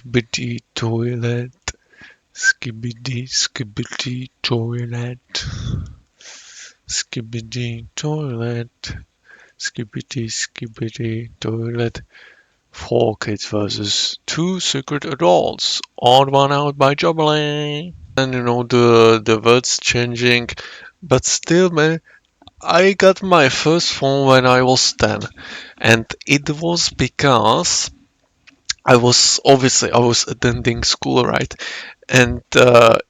skibidi toilet, skibidi toilet, skibidi toilet, skibidi toilet. 4 kids versus 2 secret adults. Odd one out by juggling. And the words changing, but still, man, I got my first phone when I was 10, and it was because I was attending school, right? And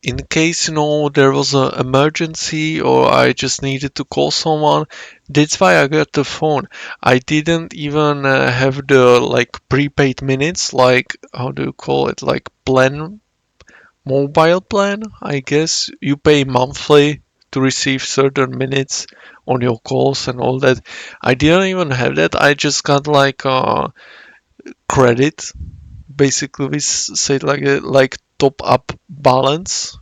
in case there was an emergency or I just needed to call someone, that's why I got the phone. I didn't even have the like prepaid minutes, like how do you call it, like mobile plan, I guess. You pay monthly to receive certain minutes on your calls and all that. I didn't even have that. I just got like credit. Basically, we say it like top up balance,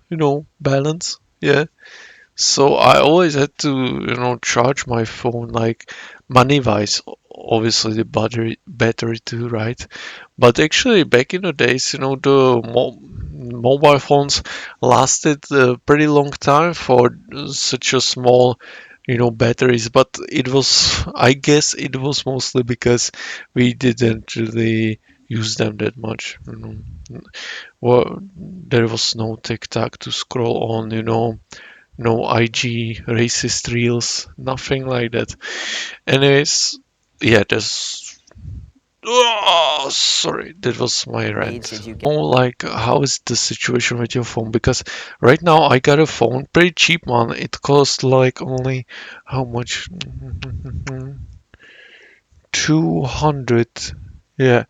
balance. Yeah. So I always had to, charge my phone like money wise. Obviously, the battery too, right? But actually, back in the days, the mobile phones lasted a pretty long time for such a small, batteries. But I guess, it was mostly because we didn't really use them that much. Well, there was no TikTok to scroll on, no IG racist reels, nothing like that. Anyways, yeah, there's. Oh, sorry, that was my rant. Oh, like, how is the situation with your phone? Because right now I got a phone, pretty cheap one. It cost like only how much? 200. Yeah,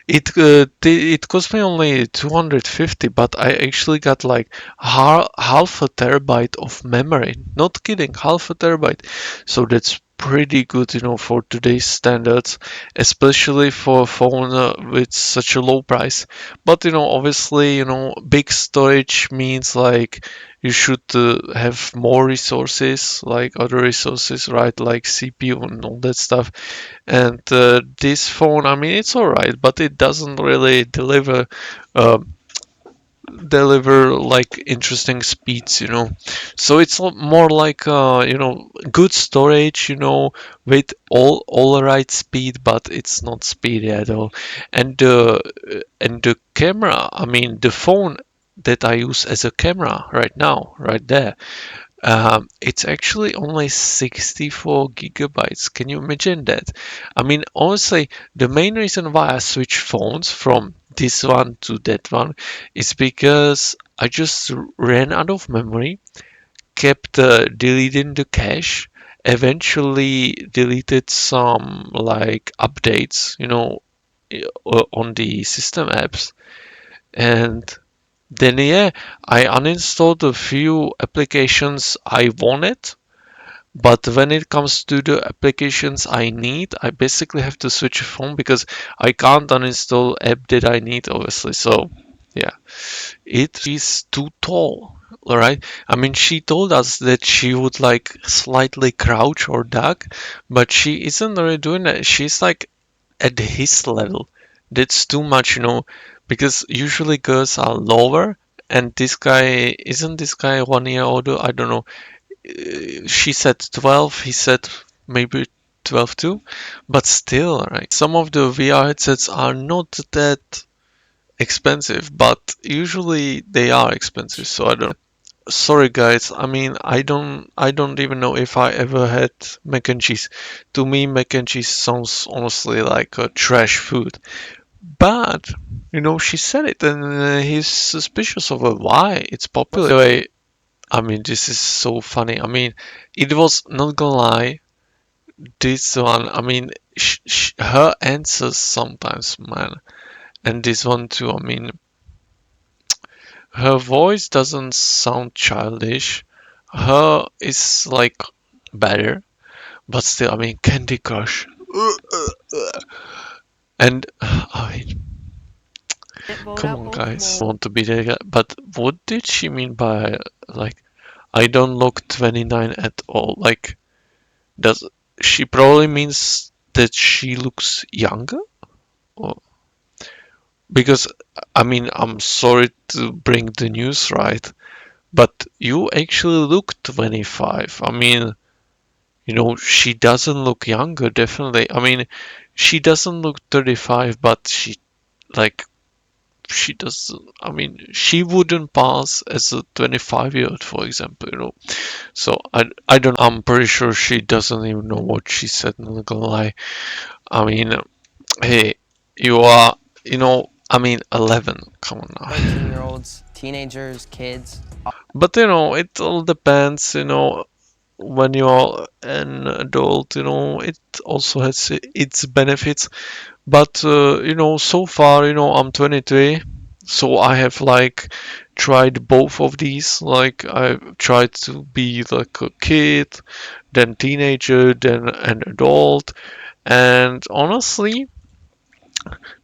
it cost me only 250, but I actually got like half a terabyte of memory. Not kidding, half a terabyte. So that's pretty good, for today's standards, especially for a phone with such a low price. But obviously, big storage means like you should have more resources, like other resources, right? Like CPU and all that stuff. And this phone, I mean, it's alright, but it doesn't really uh, deliver like interesting speeds, So it's more like good storage, with all right speed, but it's not speedy at all. And the camera, I mean, the phone that I use as a camera right now, right there, it's actually only 64 gigabytes. Can you imagine that? I mean, honestly, the main reason why I switched phones from this one to that one is because I just ran out of memory, kept deleting the cache, eventually deleted some like updates, on the system apps, and then yeah, I uninstalled a few applications I wanted, but when it comes to the applications I need, I basically have to switch a phone because I can't uninstall app that I need, obviously. So yeah, it is too tall. All right. I mean, she told us that she would like slightly crouch or duck, but she isn't really doing that. She's like at his level. That's too much, because usually girls are lower, and this guy 1 year older? I don't know. She said 12, he said maybe 12 too, but still, right? Some of the VR headsets are not that expensive, but usually they are expensive, so I don't. Sorry guys, I mean, I don't even know if I ever had mac and cheese. To me, mac and cheese sounds honestly like a trash food. But she said it, and he's suspicious of it. Why? It's popular. Anyway, I mean, this is so funny. I mean, it was not gonna lie. This one, I mean, her answers sometimes, man, and this one too. I mean, her voice doesn't sound childish. Her is like better, but still, I mean, Candy Crush. And I mean, come on, guys. I want to be there, but what did she mean by like? I don't look 29 at all. Like, does she probably means that she looks younger? Or, because I mean, I'm sorry to bring the news, right? But you actually look 25. I mean, she doesn't look younger, definitely. I mean, she doesn't look 35, but like, she doesn't, I mean, she wouldn't pass as a 25-year-old, for example. So I don't know. I'm pretty sure she doesn't even know what she said, not gonna lie. I mean, hey, you are, I mean, 11. Come on now. 13-year-olds, teenagers, kids. But it all depends, when you're an adult, it also has its benefits. But so far, I'm 23, so I have like tried both of these. Like I tried to be like a kid, then teenager, then an adult, and honestly,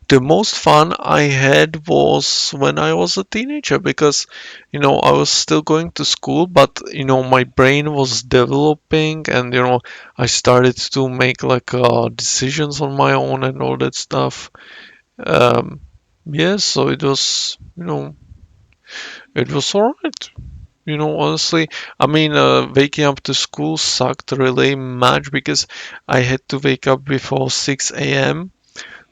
the most fun I had was when I was a teenager because, I was still going to school, but, my brain was developing and, I started to make like decisions on my own and all that stuff. Um, yeah, so it was alright. Honestly, I mean, waking up to school sucked really much because I had to wake up before 6 a.m.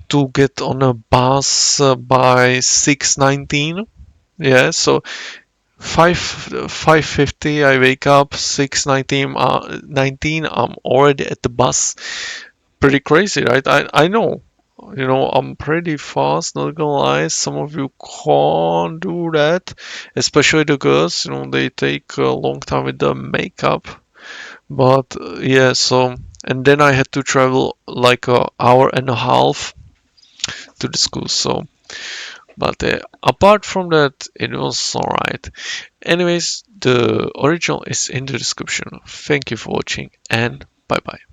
to get on a bus by 6:19. Yeah, so 5:50 I wake up, 6:19 I'm already at the bus. Pretty crazy, right? I know. I'm pretty fast, not gonna lie. Some of you can't do that, especially the girls. They take a long time with the makeup. But yeah, so and then I had to travel like an hour and a half to the school. So, but apart from that, it was alright. Anyways, the original is in the description. Thank you for watching and bye bye.